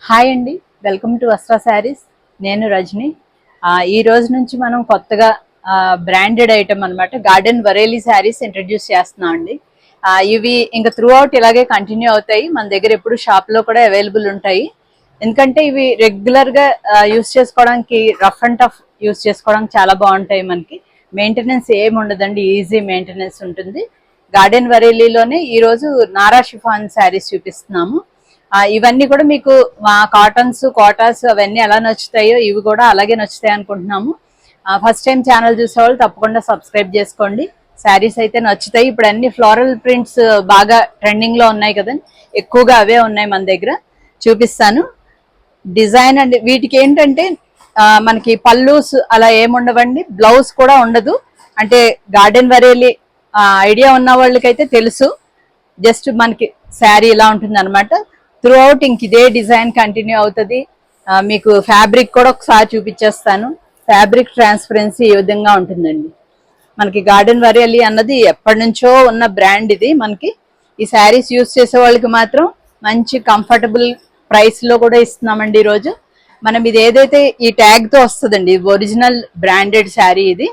Hi అండి, welcome to వస్త్రా saris. నేను రజని. ఈ రోజు నుంచి మనం కొత్తగా బ్రాండెడ్ ఐటమ్ అనమాట గార్డెన్ వరేలీ శారీస్ ఇంట్రడ్యూస్ చేస్తున్నాం అండి. ఇవి ఇంకా త్రూ అవుట్ ఇలాగే కంటిన్యూ అవుతాయి. మన దగ్గర ఎప్పుడు షాప్లో కూడా అవైలబుల్ ఉంటాయి. ఎందుకంటే ఇవి రెగ్యులర్గా యూస్ చేసుకోవడానికి, రఫ్ అండ్ టఫ్ యూస్ చేసుకోవడానికి చాలా బాగుంటాయి. మనకి మెయింటెనెన్స్ ఏమి ఉండదండి, ఈజీ మెయింటెనెన్స్ ఉంటుంది. గార్డెన్ వరేలీలోనే ఈరోజు నారా షిఫాన్ శారీస్ చూపిస్తున్నాము. ఇవన్నీ కూడా మీకు మా కాటన్స్, కోటాస్ అవన్నీ ఎలా నచ్చుతాయో ఇవి కూడా అలాగే నచ్చుతాయి అనుకుంటున్నాము. ఫస్ట్ టైం ఛానల్ చూసే వాళ్ళు తప్పకుండా సబ్స్క్రైబ్ చేసుకోండి. శారీస్ అయితే నచ్చుతాయి. ఇప్పుడు అన్ని ఫ్లోరల్ ప్రింట్స్ బాగా ట్రెండింగ్ లో ఉన్నాయి కదండి, ఎక్కువగా అవే ఉన్నాయి మన దగ్గర. చూపిస్తాను డిజైన్ అండి. వీటికి ఏంటంటే మనకి పల్లూస్ అలా ఏముండవండి, బ్లౌజ్ కూడా ఉండదు. అంటే గార్డెన్ వరేలి ఐడియా ఉన్న వాళ్ళకైతే తెలుసు. జస్ట్ మనకి శారీ ఇలా ఉంటుంది అనమాట. త్రూ అవుట్ ఇంక ఇదే డిజైన్ కంటిన్యూ అవుతుంది. మీకు ఫ్యాబ్రిక్ కూడా ఒకసారి చూపించేస్తాను. ఫ్యాబ్రిక్ ట్రాన్స్పరెన్సీ ఈ విధంగా ఉంటుందండి. మనకి గార్డెన్ వరేలి అన్నది ఎప్పటి నుంచో ఉన్న బ్రాండ్. ఇది మనకి ఈ శారీస్ యూస్ చేసే వాళ్ళకి మాత్రం మంచి కంఫర్టబుల్ ప్రైస్ లో కూడా ఇస్తున్నామండి. ఈరోజు మనం ఇది ఏదైతే ఈ ట్యాగ్ తో వస్తుందండి, ఒరిజినల్ బ్రాండెడ్ శారీ ఇది.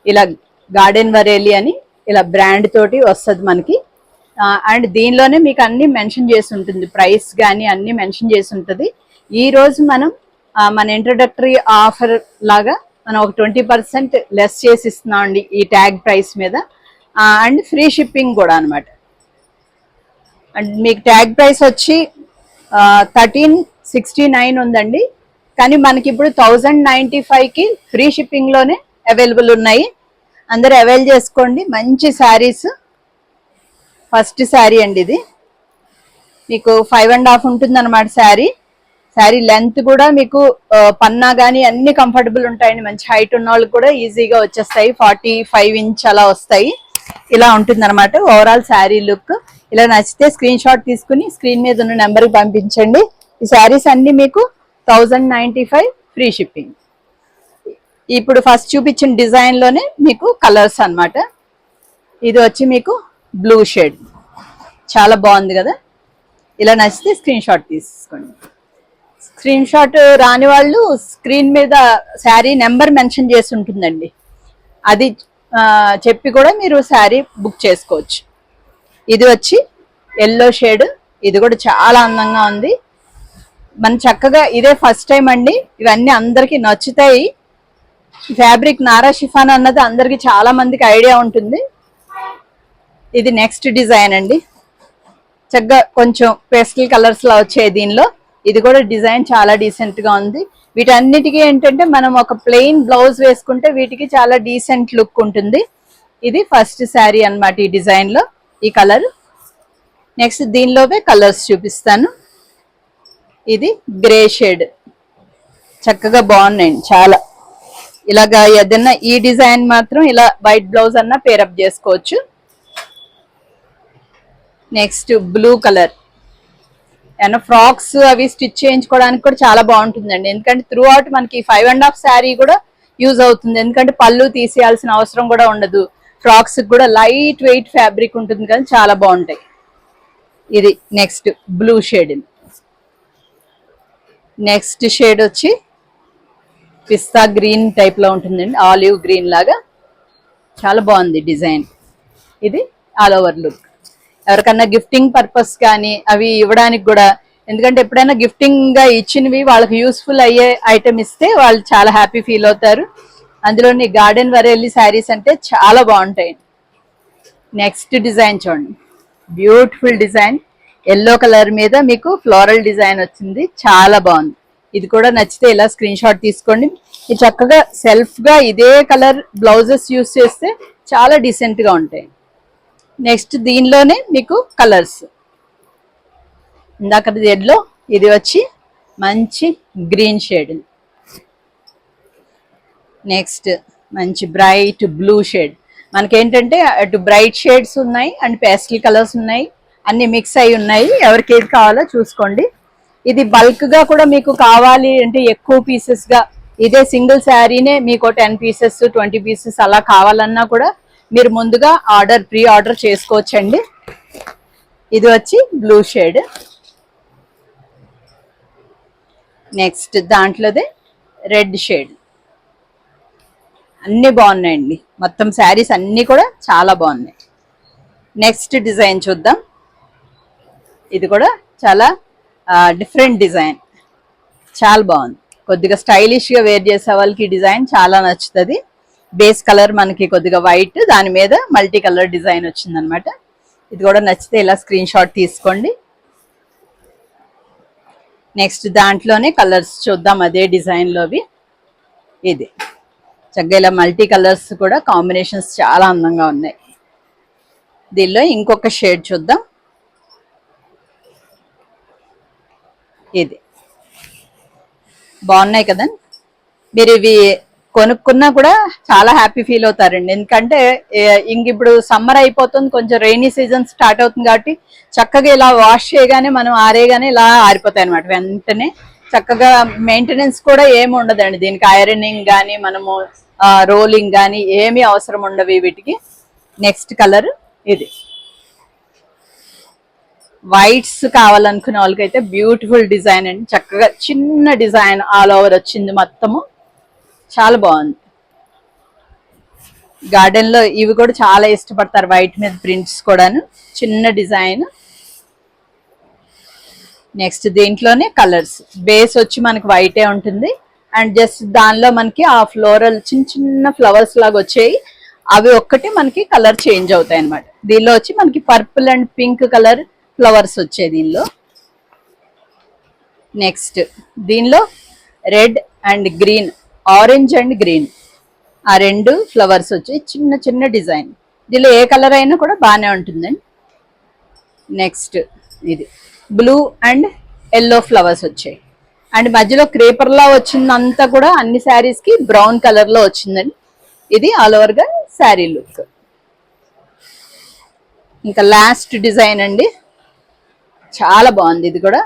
ఇలా గార్డెన్ వరేలి అని ఇలా బ్రాండ్ తోటి వస్తుంది మనకి. అండ్ దీనిలోనే మీకు అన్ని మెన్షన్ చేసి ఉంటుంది, ప్రైస్ కానీ అన్ని మెన్షన్ చేసి ఉంటుంది. ఈ రోజు మనం మన ఇంట్రడక్టరీ ఆఫర్ లాగా మనం ఒక 20% లెస్ చేసి ఇస్తున్నాం అండి ఈ ట్యాగ్ ప్రైస్ మీద. అండ్ ఫ్రీ షిప్పింగ్ కూడా అనమాట. అండ్ మీకు ట్యాగ్ ప్రైస్ వచ్చి 1369 ఉందండి. కానీ మనకి ఇప్పుడు 1095కి ఫ్రీ షిప్పింగ్లోనే అవైలబుల్ ఉన్నాయి. అందరూ అవైల్ చేసుకోండి. మంచి శారీస్. ఫస్ట్ శారీ అండి ఇది. మీకు 5.5 ఉంటుంది అనమాట శారీ. శారీ లెంత్ కూడా మీకు పన్నా కానీ అన్ని కంఫర్టబుల్ ఉంటాయండి. మంచి హైట్ ఉన్న వాళ్ళకి కూడా ఈజీగా వచ్చేస్తాయి. 45 ఇంచ్ అలా వస్తాయి. ఇలా ఉంటుంది అనమాట ఓవరాల్ శారీ లుక్. ఇలా నచ్చితే స్క్రీన్ షాట్ తీసుకుని స్క్రీన్ మీద ఉన్న నెంబర్కి పంపించండి. ఈ శారీస్ అన్ని మీకు 1095 ఫ్రీ షిప్పింగ్. ఇప్పుడు ఫస్ట్ చూపించిన డిజైన్లోనే మీకు కలర్స్ అనమాట. ఇది వచ్చి మీకు బ్లూ షేడ్, చాలా బాగుంది కదా. ఇలా నచ్చితే స్క్రీన్ షాట్ తీసుకోండి. స్క్రీన్ షాట్ రాని వాళ్ళు స్క్రీన్ మీద శారీ నెంబర్ మెన్షన్ చేసి ఉంటుందండి, అది చెప్పి కూడా మీరు శారీ బుక్ చేసుకోవచ్చు. ఇది వచ్చి ఎల్లో షేడ్. ఇది కూడా చాలా అందంగా ఉంది. మన చక్కగా ఇదే ఫస్ట్ టైం అండి. ఇవన్నీ అందరికీ నచ్చుతాయి. ఫ్యాబ్రిక్ నారా షిఫాన్ అన్నది అందరికి చాలా మందికి ఐడియా ఉంటుంది. ఇది నెక్స్ట్ డిజైన్ అండి. చక్కగా కొంచెం పేస్టల్ కలర్స్ లా వచ్చాయి దీనిలో. ఇది కూడా డిజైన్ చాలా డీసెంట్ గా ఉంది. వీటన్నిటికీ ఏంటంటే మనం ఒక ప్లెయిన్ బ్లౌజ్ వేసుకుంటే వీటికి చాలా డీసెంట్ లుక్ ఉంటుంది. ఇది ఫస్ట్ శారీ అన్నమాట ఈ డిజైన్ లో. ఈ కలర్. నెక్స్ట్ దీనిలోవే కలర్స్ చూపిస్తాను. ఇది గ్రే షేడ్, చక్కగా బాగున్నాయండి చాలా. ఇలాగా ఏదైనా ఈ డిజైన్ మాత్రం ఇలా వైట్ బ్లౌజ్ అన్నా పేరప్ చేసుకోవచ్చు. Next blue colour. ఏమన్నా ఫ్రాక్స్ అవి స్టిచ్ చేయించుకోవడానికి కూడా చాలా బాగుంటుందండి. ఎందుకంటే త్రూ అవుట్ మనకి 5.5 శారీ కూడా యూజ్ అవుతుంది. ఎందుకంటే పళ్ళు తీసేయాల్సిన అవసరం కూడా ఉండదు. ఫ్రాక్స్ కూడా లైట్ వెయిట్ ఫ్యాబ్రిక్ ఉంటుంది కానీ చాలా బాగుంటాయి. ఇది next blue shade. Next shade వచ్చి పిస్తా గ్రీన్ టైప్ లో ఉంటుందండి, ఆలివ్ గ్రీన్ లాగా. చాలా బాగుంది డిజైన్. ఇది ఆల్ ఓవర్ లుక్. ఎవరికన్నా గిఫ్టింగ్ పర్పస్ కానీ అవి ఇవ్వడానికి కూడా, ఎందుకంటే ఎప్పుడైనా గిఫ్టింగ్ గా ఇచ్చినవి వాళ్ళకి యూస్ఫుల్ అయ్యే ఐటమ్ ఇస్తే వాళ్ళు చాలా హ్యాపీ ఫీల్ అవుతారు. అందులోని గార్డెన్ వరేలి శారీస్ అంటే చాలా బాగుంటాయి. నెక్స్ట్ డిజైన్ చూడండి, బ్యూటిఫుల్ డిజైన్. ఎల్లో కలర్ మీద మీకు ఫ్లోరల్ డిజైన్ వచ్చింది, చాలా బాగుంది. ఇది కూడా నచ్చితే ఇలా స్క్రీన్ షాట్ తీసుకోండి. ఇది చక్కగా సెల్ఫ్ గా ఇదే కలర్ బ్లౌజెస్ యూస్ చేస్తే చాలా డీసెంట్ గా ఉంటాయి. నెక్స్ట్ దీనిలోనే మీకు కలర్స్. ఇందాక ఎల్లో, ఇది వచ్చి మంచి గ్రీన్ షేడ్. నెక్స్ట్ మంచి బ్రైట్ బ్లూ షేడ్. మనకేంటంటే అటు బ్రైట్ షేడ్స్ ఉన్నాయి అండ్ పేస్టల్ కలర్స్ ఉన్నాయి, అన్ని మిక్స్ అయి ఉన్నాయి. ఎవరికి ఏది కావాలో చూసుకోండి. ఇది బల్క్ గా కూడా మీకు కావాలి అంటే ఎక్కువ పీసెస్ గా, ఇదే సింగిల్ శారీనే మీకు 10 పీసెస్ 20 పీసెస్ అలా కావాలన్నా కూడా మీరు ముందుగా ప్రీ ఆర్డర్ చేసుకోవచ్చండి. ఇది వచ్చి బ్లూ షేడ్. నెక్స్ట్ దాంట్లోదే రెడ్ షేడ్. అన్నీ బాగున్నాయండి, మొత్తం శారీస్ అన్నీ కూడా చాలా బాగున్నాయి. నెక్స్ట్ డిజైన్ చూద్దాం. ఇది కూడా చాలా డిఫరెంట్ డిజైన్, చాలా బాగుంది. కొద్దిగా స్టైలిష్గా వేర్ చేసే వాళ్ళకి ఈ డిజైన్ చాలా నచ్చుతుంది. బేస్ కలర్ మనకి కొద్దిగా వైట్, దాని మీద మల్టీ కలర్ డిజైన్ వచ్చిందనమాట. ఇది కూడా నచ్చితే ఇలా స్క్రీన్ షాట్ తీసుకోండి. నెక్స్ట్ దాంట్లోనే కలర్స్ చూద్దాం, అదే డిజైన్లోవి. ఇది చక్కగా ఇలా మల్టీ కలర్స్ కూడా కాంబినేషన్స్ చాలా అందంగా ఉన్నాయి. దీనిలో ఇంకొక షేడ్ చూద్దాం. ఇది బాగున్నాయి కదా. మీరు ఇవి కొనుక్కున్నా కూడా చాలా హ్యాపీ ఫీల్ అవుతారండి. ఎందుకంటే ఇంక ఇప్పుడు సమ్మర్ అయిపోతుంది, కొంచెం రెయినీ సీజన్ స్టార్ట్ అవుతుంది కాబట్టి చక్కగా ఇలా వాష్ చేయగానే మనం ఆరేగానే ఇలా ఆరిపోతాయి అనమాట. వెంటనే చక్కగా మెయింటెనెన్స్ కూడా ఏమి ఉండదండి దీనికి. ఐరనింగ్ కానీ మనము రోలింగ్ కానీ ఏమీ అవసరం ఉండవు వీటికి. నెక్స్ట్ కలర్ ఇది. వైట్స్ కావాలనుకునే వాళ్ళకైతే బ్యూటిఫుల్ డిజైన్ అండి. చక్కగా చిన్న డిజైన్ ఆల్ ఓవర్ వచ్చింది మొత్తము, చాలా బాగుంది. గార్డెన్ లో ఇవి కూడా చాలా ఇష్టపడతారు, వైట్ మీద ప్రింట్స్ కూడాను, చిన్న డిజైన్. నెక్స్ట్ దీంట్లోనే కలర్స్. బేస్ వచ్చి మనకి వైటే ఉంటుంది, అండ్ జస్ట్ దానిలో మనకి ఆ ఫ్లోరల్ చిన్న చిన్న ఫ్లవర్స్ లాగా వచ్చాయి, అవి ఒక్కటి మనకి కలర్ చేంజ్ అవుతాయి అనమాట. దీనిలో వచ్చి మనకి purple and pink colour flowers వచ్చాయి దీనిలో. నెక్స్ట్ దీనిలో red and green, orange and green, ఆ రెండు ఫ్లవర్స్ వచ్చాయి, చిన్న చిన్న డిజైన్. దీనిలో ఏ కలర్ అయినా కూడా బాగానే ఉంటుందండి. నెక్స్ట్ ఇది బ్లూ అండ్ ఎల్లో ఫ్లవర్స్ వచ్చాయి, అండ్ మధ్యలో క్రేపర్ లా వచ్చిందంతా కూడా అన్ని శారీస్ కి బ్రౌన్ కలర్ లో వచ్చిందండి. ఇది ఆల్ ఓవర్ గా శారీ లుక్. ఇంకా లాస్ట్ డిజైన్ అండి, చాలా బాగుంది. ఇది కూడా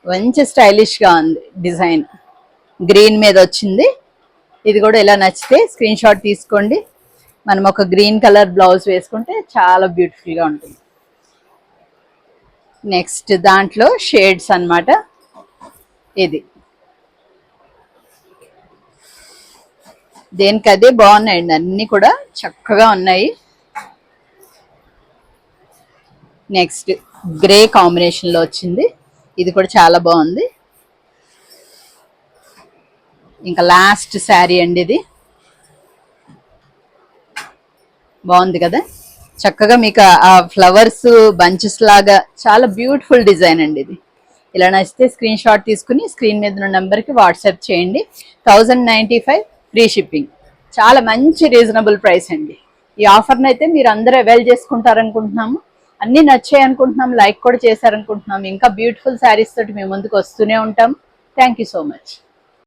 మంచి స్టైలిష్ గా ఉంది డిజైన్, గ్రీన్ మీద వచ్చింది. ఇది కూడా ఇలా నచ్చితే స్క్రీన్ షాట్ తీసుకోండి. మనం ఒక గ్రీన్ కలర్ బ్లౌజ్ వేసుకుంటే చాలా బ్యూటిఫుల్ గా ఉంటుంది. నెక్స్ట్ దాంట్లో షేడ్స్ అన్నమాట. ఇది దేనికి అదే బాగున్నాయండి, అన్ని కూడా చక్కగా ఉన్నాయి. నెక్స్ట్ గ్రే కాంబినేషన్ లో వచ్చింది, ఇది కూడా చాలా బాగుంది. ఇంకా లాస్ట్ శారీ అండి, ఇది బాగుంది కదా. చక్కగా మీకు ఆ ఫ్లవర్స్ బంచెస్ లాగా చాలా బ్యూటిఫుల్ డిజైన్ అండి. ఇది ఇలా నచ్చితే స్క్రీన్ షాట్ తీసుకుని స్క్రీన్ మీద ఉన్న నెంబర్కి వాట్సాప్ చేయండి. 1095 ఫ్రీ షిప్పింగ్, చాలా మంచి రీజనబుల్ ప్రైస్ అండి. ఈ ఆఫర్ని అయితే మీరు అందరూ అవైల్ చేసుకుంటారనుకుంటున్నాము. అన్నీ నచ్చాయి అనుకుంటున్నాం, లైక్ కూడా చేశారనుకుంటున్నాం. ఇంకా బ్యూటిఫుల్ శారీస్ తోటి మేము ముందుకు వస్తూనే ఉంటాం. Thank you so much.